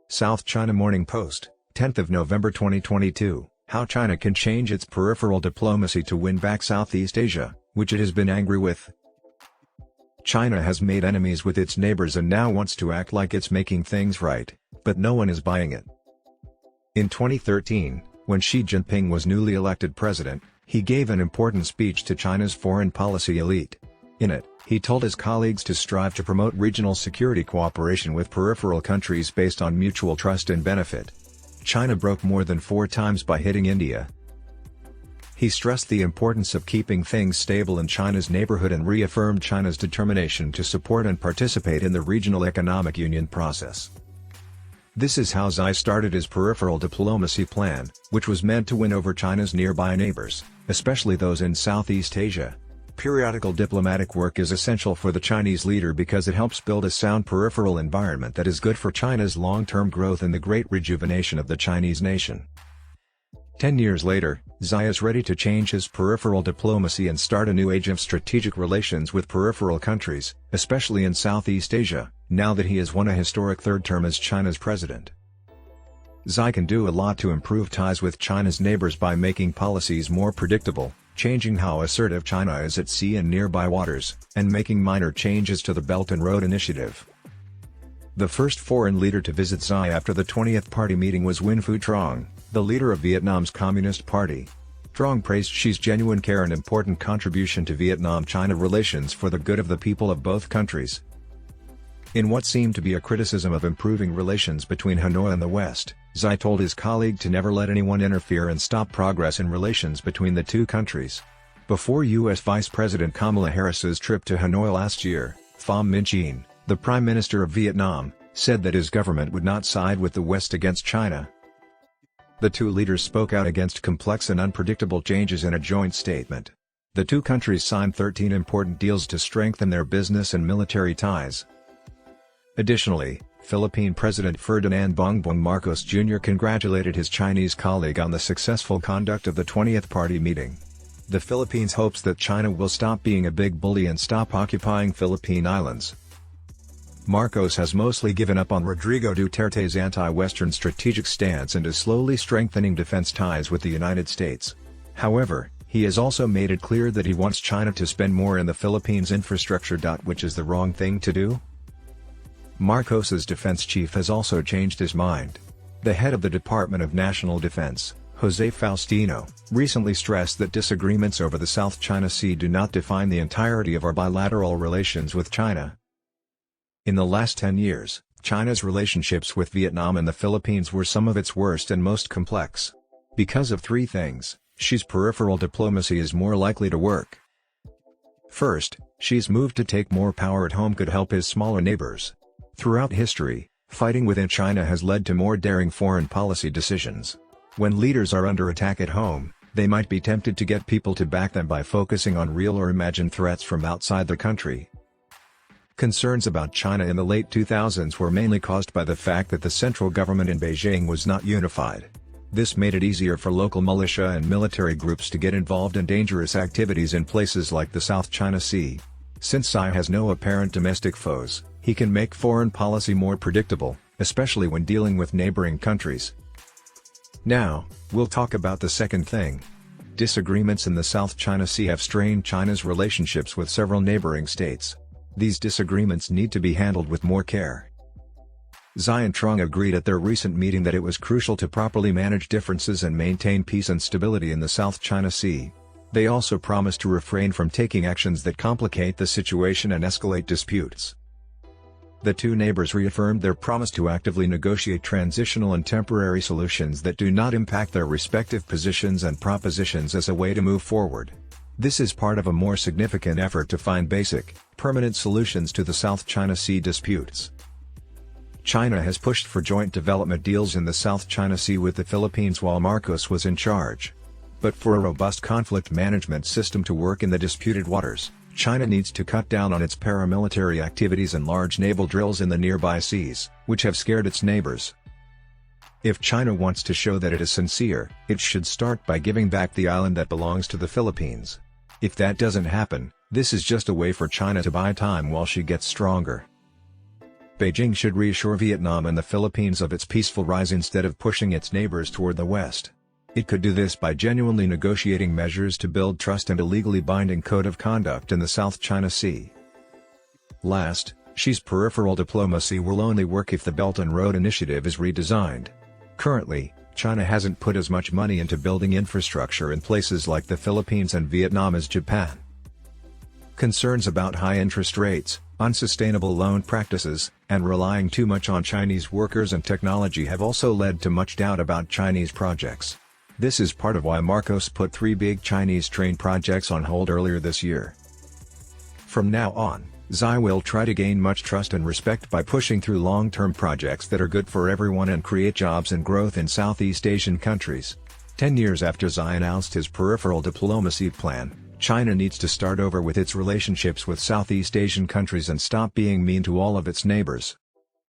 South China Morning Post, 10th of November 2022, How China Can Change Its Peripheral Diplomacy to Win Back Southeast Asia, which it has been angry with. China has made enemies with its neighbors and now wants to act like it's making things right, but no one is buying it. In 2013, when Xi Jinping was newly elected president, he gave an important speech to China's foreign policy elite. In it, he told his colleagues to strive to promote regional security cooperation with peripheral countries based on mutual trust and benefit. China broke more than 4 times by hitting India. He stressed the importance of keeping things stable in China's neighborhood and reaffirmed China's determination to support and participate in the regional economic union process. This is how Xi started his peripheral diplomacy plan, which was meant to win over China's nearby neighbors, especially those in Southeast Asia. Periodical diplomatic work is essential for the Chinese leader because it helps build a sound peripheral environment that is good for China's long-term growth and the great rejuvenation of the Chinese nation. 10 years later, Xi is ready to change his peripheral diplomacy and start a new age of strategic relations with peripheral countries, especially in Southeast Asia, now that he has won a historic third term as China's president. Xi can do a lot to improve ties with China's neighbors by making policies more predictable, changing how assertive China is at sea and nearby waters, and making minor changes to the Belt and Road Initiative. The first foreign leader to visit Xi after the 20th party meeting was Nguyen Phu Trong, the leader of Vietnam's Communist Party. Trong praised Xi's genuine care and important contribution to Vietnam-China relations for the good of the people of both countries. In what seemed to be a criticism of improving relations between Hanoi and the West, Xi told his colleague to never let anyone interfere and stop progress in relations between the two countries. Before U.S. Vice President Kamala Harris's trip to Hanoi last year, Pham Minh Chinh, the Prime Minister of Vietnam, said that his government would not side with the West against China. The two leaders spoke out against complex and unpredictable changes in a joint statement. The two countries signed 13 important deals to strengthen their business and military ties. Additionally, Philippine President Ferdinand Bongbong Marcos Jr. congratulated his Chinese colleague on the successful conduct of the 20th party meeting. The Philippines hopes that China will stop being a big bully and stop occupying Philippine islands. Marcos has mostly given up on Rodrigo Duterte's anti-Western strategic stance and is slowly strengthening defense ties with the United States. However, he has also made it clear that he wants China to spend more in the Philippines' infrastructure. Which is the wrong thing to do? Marcos's defense chief has also changed his mind. The head of the Department of National Defense, Jose Faustino, recently stressed that disagreements over the South China Sea do not define the entirety of our bilateral relations with China. In the last 10 years, China's relationships with Vietnam and the Philippines were some of its worst and most complex. Because of 3 things, Xi's peripheral diplomacy is more likely to work. First, Xi's move to take more power at home could help his smaller neighbors. Throughout history, fighting within China has led to more daring foreign policy decisions. When leaders are under attack at home, they might be tempted to get people to back them by focusing on real or imagined threats from outside the country. Concerns about China in the late 2000s were mainly caused by the fact that the central government in Beijing was not unified. This made it easier for local militia and military groups to get involved in dangerous activities in places like the South China Sea. Since Xi has no apparent domestic foes, he can make foreign policy more predictable, especially when dealing with neighboring countries. Now, we'll talk about the second thing. Disagreements in the South China Sea have strained China's relationships with several neighboring states. These disagreements need to be handled with more care. Xi and Trong agreed at their recent meeting that it was crucial to properly manage differences and maintain peace and stability in the South China Sea. They also promised to refrain from taking actions that complicate the situation and escalate disputes. The two neighbors reaffirmed their promise to actively negotiate transitional and temporary solutions that do not impact their respective positions and propositions as a way to move forward. This is part of a more significant effort to find basic, permanent solutions to the South China Sea disputes. China has pushed for joint development deals in the South China Sea with the Philippines while Marcos was in charge. But for a robust conflict management system to work in the disputed waters, China needs to cut down on its paramilitary activities and large naval drills in the nearby seas, which have scared its neighbors. If China wants to show that it is sincere, it should start by giving back the island that belongs to the Philippines. If that doesn't happen, this is just a way for China to buy time while she gets stronger. Beijing should reassure Vietnam and the Philippines of its peaceful rise instead of pushing its neighbors toward the West. It could do this by genuinely negotiating measures to build trust and a legally binding code of conduct in the South China Sea. Last, Xi's peripheral diplomacy will only work if the Belt and Road Initiative is redesigned. Currently, China hasn't put as much money into building infrastructure in places like the Philippines and Vietnam as Japan. Concerns about high interest rates, unsustainable loan practices, and relying too much on Chinese workers and technology have also led to much doubt about Chinese projects. This is part of why Marcos put 3 big Chinese train projects on hold earlier this year. From now on, Xi will try to gain much trust and respect by pushing through long-term projects that are good for everyone and create jobs and growth in Southeast Asian countries. 10 years after Xi announced his peripheral diplomacy plan, China needs to start over with its relationships with Southeast Asian countries and stop being mean to all of its neighbors.